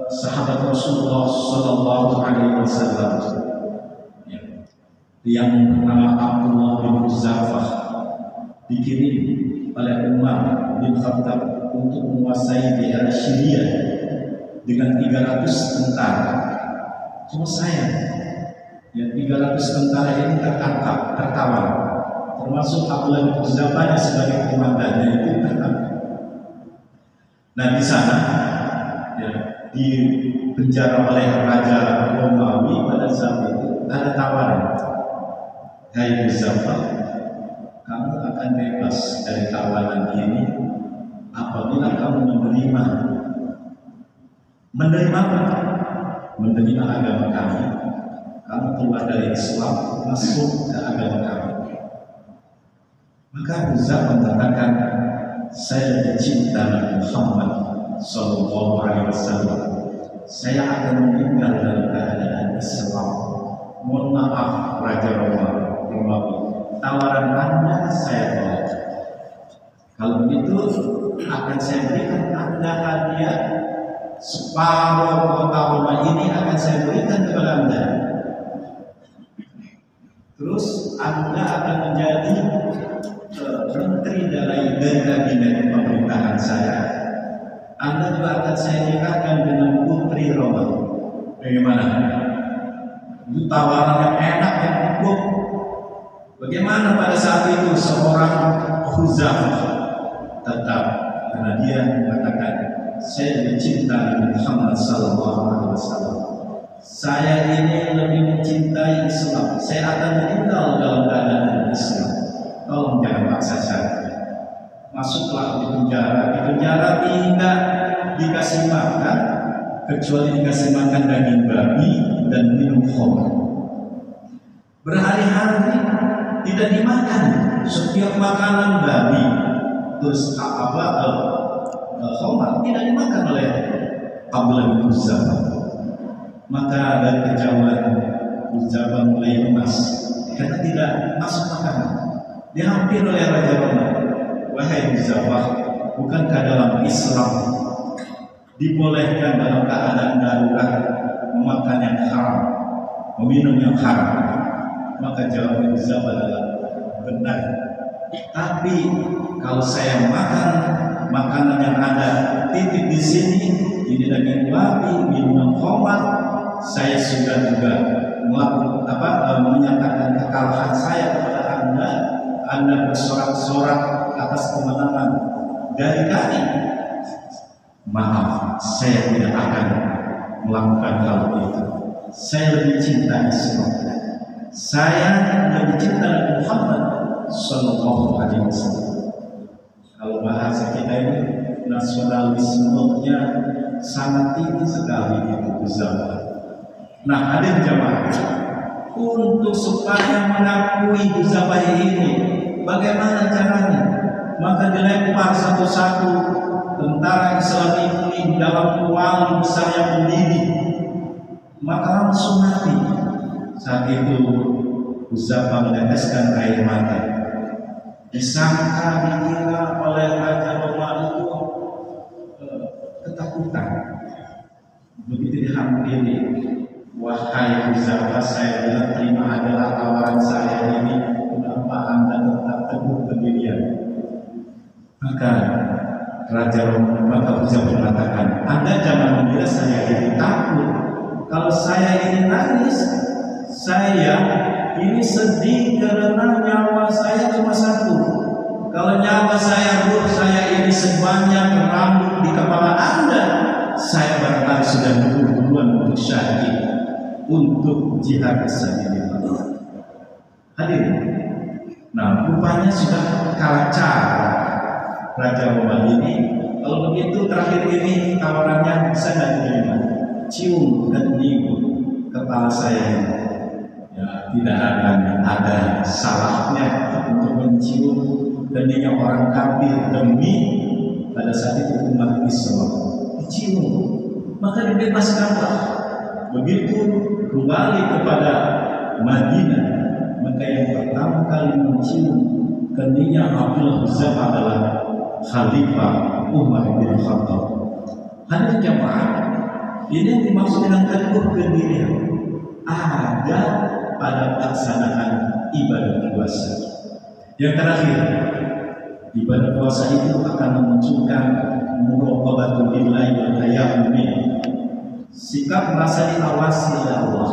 Sahabat Rasulullah Sallallahu Alaihi Wasallam yang bernama Abdullah bin Hudzafah dikirim oleh Umar bin Khattab untuk menguasai daerah Syria dengan 300 tentara. Cuma sayang, yang 300 tentara ini tertangkap, tertawan, termasuk Abdullah bin Hudzafah sebagai komandannya itu tertangkap. Nah di sana ya, di penjara oleh Raja Romawi pada saat itu ada tawaran, hai Hudzafah, kamu akan bebas dari tawanan ini apabila kamu menerima apa? Menerima agama kami. Kamu keluar dari Islam, masuk ke agama kami. Maka Hudzafah mengatakan, saya lebih cinta Muhammad Sallallahu Alaihi Wasallam. Saya akan meninggal dalam keadaan Islam. Mohon maaf Raja Romawi, tawaran Anda saya tolak. Kalau begitu akan saya berikan Anda hadiah, separuh kota Roma ini akan saya berikan kepada Anda. Terus Anda akan menjadi menteri dari kabinet pemerintahan saya. Anda juga akan saya nikahkan dengan putri Roma. Bagaimana? Itu tawaran yang enak, yang empuk. Bagaimana pada saat itu seorang Hudzafah tetap, karena dia mengatakan, saya lebih cinta Muhammad Sallallahu Alaihi Wasallam. Saya ini lebih mencintai Islam. Saya akan meninggal dalam keadaan Islam. Tolong jangan paksa saya. Masuklah di penjara. Di penjara tidak dikasih makan kecuali dikasih makan daging babi dan minum khamr. Berhari-hari tidak dimakan setiap makanan babi, terus khamr tidak dimakan oleh Abdullah bin Hudzafah. Maka dari kejauhan Hudzafah mulai lemas karena tidak masuk makanan. Dihampiri oleh Raja Romawi. Wahai Hudzafah, bukankah dalam Islam dibolehkan dalam keadaan darurat memakan yang haram, meminum yang haram? Maka jawab Hudzafah adalah benar. Tapi kalau saya makan makanan yang ada titip di sini, ini daging babi, minuman khamr, saya sudah juga menyatakan kekalahan saya kepada Anda. Anda bersorak-sorak atas kemenangan dari kami. Maaf, saya tidak akan melakukan hal itu. Saya lebih cinta Islam. Saya lebih cinta Muhammad Sallallahu Alaihi Wasallam. Kalau bahasa kita ini nasionalismenya sangat tinggi sekali itu Hudzafah. Nah, hadir jamaah, untuk supaya mengakui Hudzafah ini, bagaimana caranya? Maka dilempar satu-satu tentara Islam ini dalam ruangan besar yang mendidih. Maka langsung mati. Saat itu Hudzafah meneteskan air mata. Disangka dikira oleh Raja Romawi itu ketakutan. Begitu dihampiri, wahai Hudzafah, saya bilang terima adalah tawaran saya ini. Kenapa Anda tetap teguh pendirian? Maka Raja Romawi, maka Hudzafah mengatakan, Anda jangan mengira saya ini takut. Kalau saya ini nangis, saya ini sedih karena nyawa saya cuma satu. Kalau nyawa saya saya ini sebanyak rambut di kepala Anda, saya barangkali sudah duluan untuk syahid, untuk jihad sabilillah. Hadirin, nah rupanya sudah kalah cara Raja Romawi ini. Kalau begitu terakhir ini tawarannya saya tidak terima. Cium kening kepala saya, ya, tidak akan ada salahnya untuk mencium keningnya orang kafir demi pada saat itu umat Islam. Dicium, maka dibebaskanlah. Begitu kembali kepada Madinah, maka yang pertama kali mencium keningnya Abdullah Hudzafah adalah Khalifah Umar bin Khattab Hadirin jamaah, ini yang dimaksud dengan teguh pendirian ada pada pelaksanaan ibadah puasa. Yang terakhir, ibadah puasa itu akan memunculkan muraqabatul lillahi wal haya'u min, sikap merasa diawasi oleh Allah.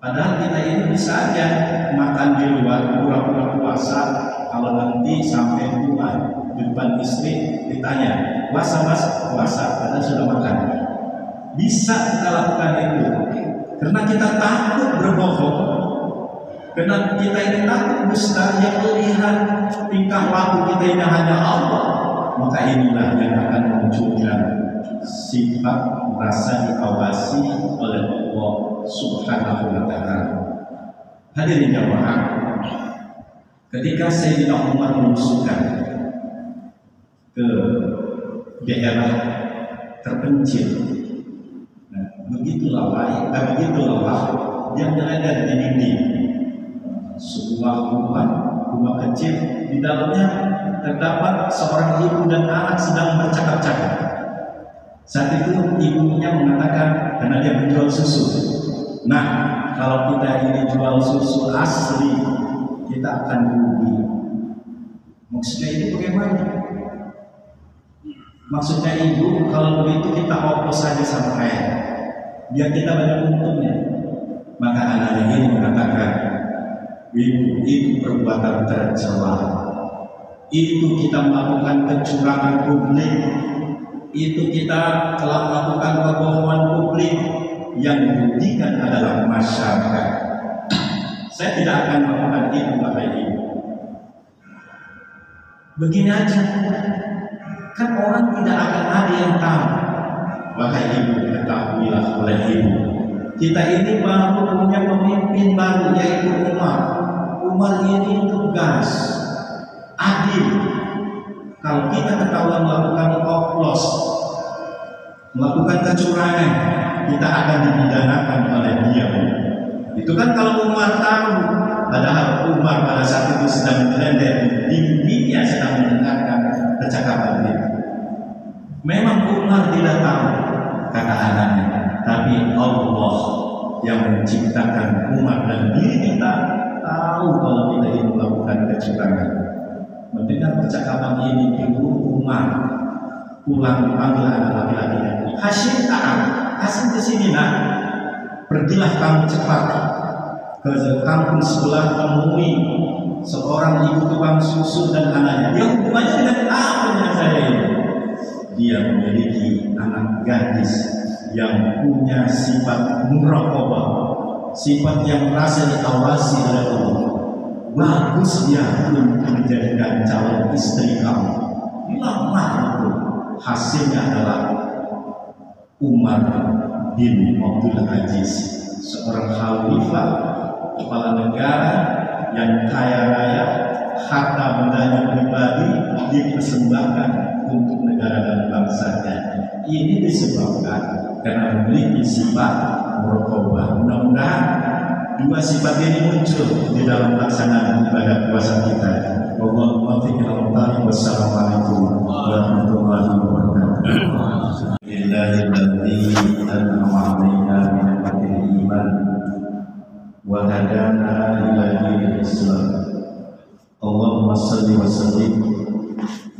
Padahal kita ini bisa aja makan di luar pura-pura puasa, kalau nanti sampai rumah di depan istri ditanya, puasa mas? Puasa, padahal sudah makan. Bisa kita lakukan itu karena kita takut berbohong, karena kita ini takut dusta, yang melihat tingkah laku kita ini hanya Allah. Maka inilah yang akan memunculkan sifat merasa diawasi oleh Allah Subhanahu wa Ta'ala. Hadirin jamaah, ketika Sayyidina Umar menusukan ke daerah terpencil, begitu lelah yang berada di dinding sebuah rumah kecil, di dalamnya terdapat seorang ibu dan anak sedang bercakap-cakap. Saat itu ibunya mengatakan, karena dia menjual susu, nah kalau kita ini jual susu asli kita akan rugi. Maksudnya itu bagaimana? Maksudnya ibu, kalau begitu kita oplos saja sama air, biar kita banyak untungnya. Maka anak ini mengatakan, ibu, itu perbuatan tercela. Itu kita melakukan kecurangan publik. Itu kita telah melakukan kebohongan publik yang dirugikan adalah masyarakat. Saya tidak akan melakukan itu, Bapak Ibu. Begini aja, kan orang tidak akan ada yang tahu. Wahai ibu, ketahuilah oleh ibu, kita ini baru punya pemimpin baru, yaitu Umar. Umar ini tegas, adil. Kalau kita ketahuan melakukan oplos, melakukan kecurangan, kita akan dipidanakan oleh dia. Itu kan kalau Umar tahu. Padahal Umar pada saat itu sedang berada di dindingnya, sedang mendengarkan percakapan itu. Memang Umar tidak tahu, kata anaknya, tapi Allah yang menciptakan Umar dan diri kita tahu kalau kita ini melakukan kecurangan. Mendengar percakapan ini, ibu Umar pulang panggil anak laki-lakinya, Hashim ta'am, Hashim kesini nak, pergilah kamu cepat ke kampung sebelah, temui seorang ibu tukang susu dan anaknya. Dia hubungannya dengan apa dengan saya ini? Dia memiliki anak gadis yang punya sifat muraqabah, sifat yang merasa diawasi oleh Allah. Bagus dia untuk menjadikan calon istri kamu. Lamar itu. Hasilnya adalah Umar bin Abdul Aziz, seorang khalifah, kepala negara yang kaya raya, harta bendanya pribadi dipersembahkan untuk negara dan bangsanya. Ini disebabkan karena memiliki sifat muraqabah. Mudah-mudahan dua sifat ini muncul di dalam pelaksanaan ibadah puasa kita. Allahumma wassalamualaikum warahmatullahi wabarakatuh. Illahilladzi an'ama 'alaina bi ni'matil iman wa hadana ila dinil Islam. Allahumma shalli wa sallim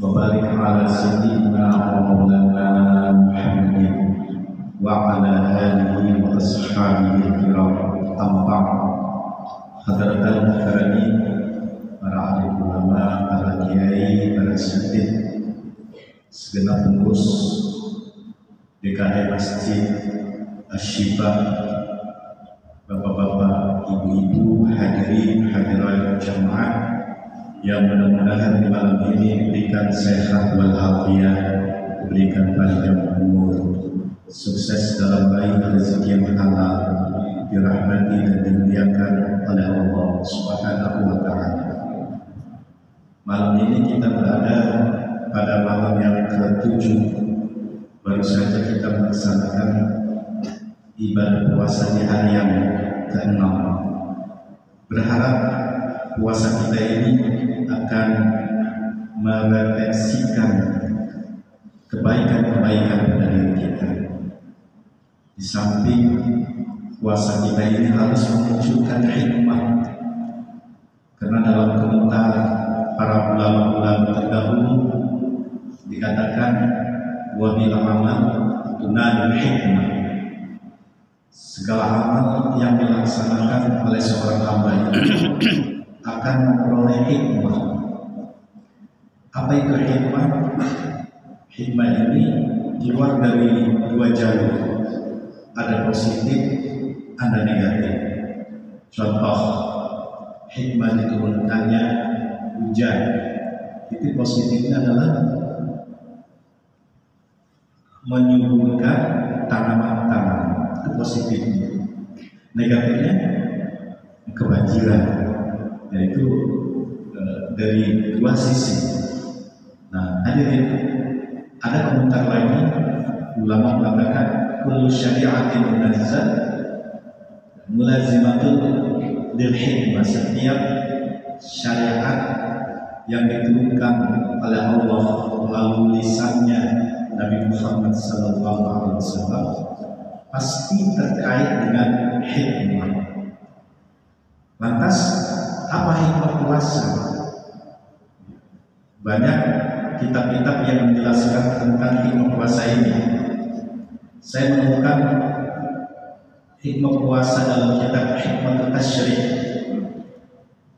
wa barik ala sayyidina wa maulana Muhammadin wa ala alihi wa ashabihi kiram. Tampak hadratan hadirin, para alim ulama, para kiai, para syekh, segenap pengurus DKM Masjid Asy-Syifa, bapak-bapak, ibu-ibu, hadirin hadirat jamaah yang mudah-mudahan di malam ini diberikan sehat walafiat, diberikan panjang umur, sukses dalam baik, rezeki yang halal, dirahmati dan dimuliakan oleh Allah Subhanahu wa Ta'ala. Malam ini kita berada pada malam yang ke-7. Baru saja kita melaksanakan ibadah puasa di hari yang ke-6. Berharap puasa kita ini akan merefleksikan kebaikan-kebaikan dari diri kita. Di samping puasa kita ini harus memunculkan hikmah, karena dalam komentar para ulama-ulama terdahulu dikatakan wa bil amal tunadul hikmah. Segala amal yang dilaksanakan oleh seorang hamba itu akan memperoleh hikmah. Apa itu hikmah? Hikmah ini keluar dari dua jalur, ada positif, ada negatif. Contoh, hikmah diturunkannya hujan, itu positifnya adalah menyuburkan tanaman-tanaman, itu positifnya. Negatifnya kebanjiran, yaitu dari dua sisi. Nah, hadirin, ada komentar lagi, ulama mengatakan kullu syari'atin munazzal mulazimatul lil hikmah. Setiap syariat yang diturunkan oleh Allah melalui lisannya Nabi Muhammad SAW pasti terkait dengan hikmah. Lantas apa hikmah puasa? Banyak kitab-kitab yang menjelaskan tentang hikmah puasa ini. Saya menemukan hikmah puasa dalam kitab Hikmatul Tasyri',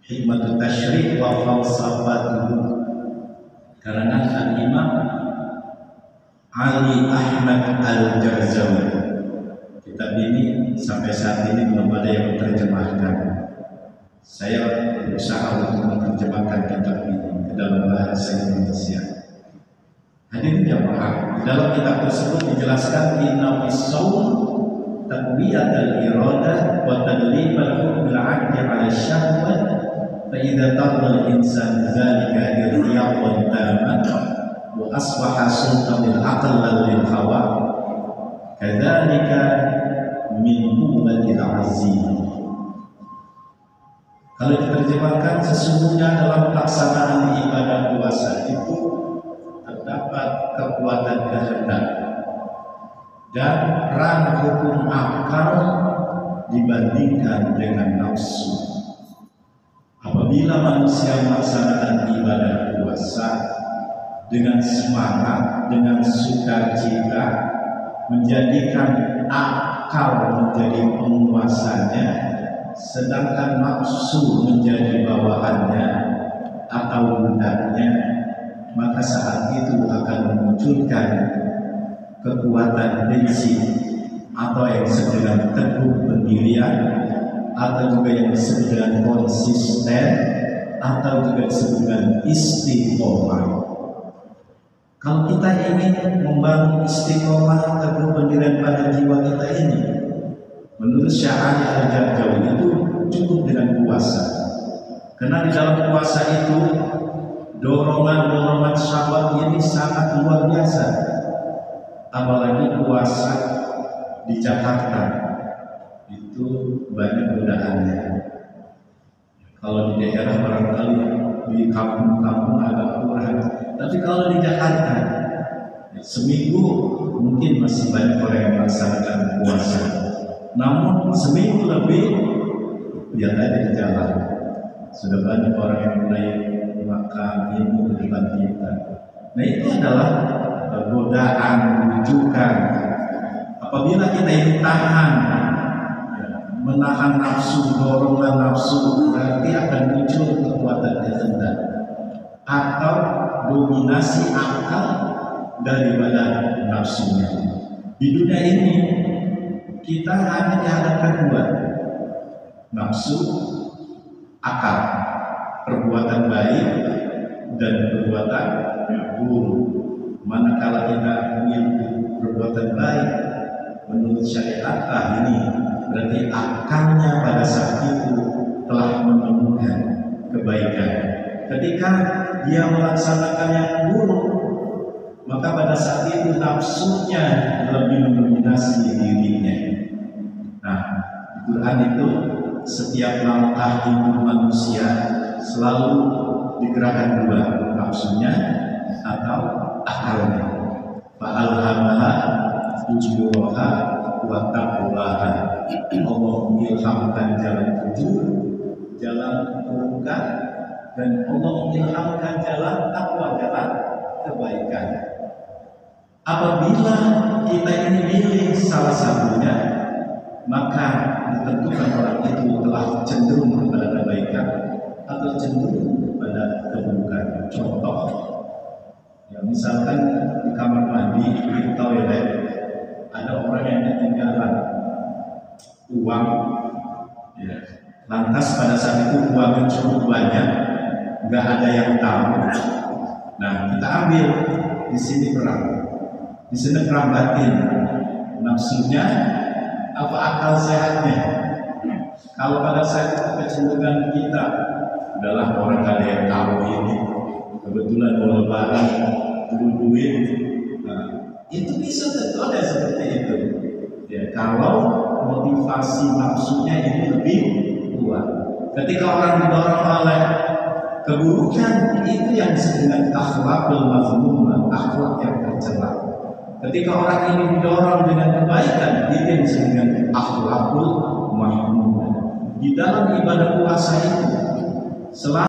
Hikmatul Tasyri' wa Falsafatuhu, karangan Al-Imam Ali Ahmad Al-Jarzawi. Kitab ini sampai saat ini belum ada yang menerjemahkan. Saya berusaha untuk menerjemahkan kitab ini ke dalam bahasa Indonesia. Hadirin jamaah, dalam kitab tersebut dijelaskan inna fis-shaum taqwiyatul iradah wa tadlibul hukm al-'aqli 'ala syahwat fa idza taqwa al-insan dzalika irtiyawan taman wa asbaha sultanul aql lil hawa kadzalika min quwwatil 'azim. Kalau diterjemahkan, sesungguhnya dalam pelaksanaan ibadah puasa itu terdapat kekuatan kehendak dan peran hukum akal dibandingkan dengan nafsu. Apabila manusia melaksanakan ibadah puasa dengan semangat, dengan sukacita, menjadikan akal menjadi penguasanya, sedangkan nafsu menjadi bawahannya atau budaknya, maka saat itu akan memunculkan kekuatan prinsip atau yang disebut dengan teguh pendirian, atau juga yang disebut dengan konsisten, atau juga disebut dengan istiqomah. Kalau kita ingin membangun istiqomah, teguh pendirian pada jiwa kita ini, menurut Syekh Al-Jarjawi itu cukup dengan puasa. Karena di dalam puasa itu dorongan-dorongan syahwat ini sangat luar biasa. Apalagi puasa di Jakarta itu banyak godaannya. Kalau di daerah barangkali di kampung-kampung agak kurang, tapi kalau di Jakarta seminggu mungkin masih banyak orang yang melaksanakan puasa. Namun seminggu lebih, lihat aja di jalan, sudah banyak orang yang mulai makan minum di depan kita. Nah, itu adalah godaan, rujukan. Apabila kita ini tahan, menahan nafsu, dorongan nafsu, berarti akan muncul kekuatan kehendak atau dominasi akal daripada nafsunya. Di dunia ini kita hanya dihadapkan dua, nafsu, akal, perbuatan baik dan perbuatan buruk. Manakala kita memiliki perbuatan baik menurut syariat ini, berarti akalnya pada saat itu telah menemukan kebaikan. Ketika dia melaksanakan yang buruk, maka pada saat itu nafsunya lebih mendominasi dirinya. Nah, di Quran itu setiap langkah hidup manusia selalu digerakkan dua, nafsunya atau akalnya. Fa'alhamaha ujuraha wa taqwaha. Allah mengilhamkan jalan jujur, jalan keburukan, dan Allah mengilhamkan jalan takwa, jalan kebaikan. Apabila kita ini milih salah satunya, maka ditentukan orang itu telah cenderung kepada kebaikan atau cenderung kepada keburukan. Contoh, ya misalkan di kamar mandi, di toilet, ada orang yang ketinggalan uang, ya. Lantas pada saat itu uangnya cukup banyak, nggak ada yang tahu. Nah, kita ambil di sini perang batin, nafsunya apa akal sehatnya. Kalau pada saat itu kecenderungan kita adalah orang ada yang tahu ini, kebetulan bawa barang, dulu duit, nah, itu bisa tentu ada seperti itu. Ya, kalau motivasi nafsunya ini lebih kuat. Ketika orang didorong oleh keburukan, itu yang disebut dengan akhlakul mazmumah, akhlak yang tercela. Ketika orang ini didorong dengan kebaikan, itu yang disebut dengan akhlakul mahmumah. Di dalam ibadah puasa itu selalu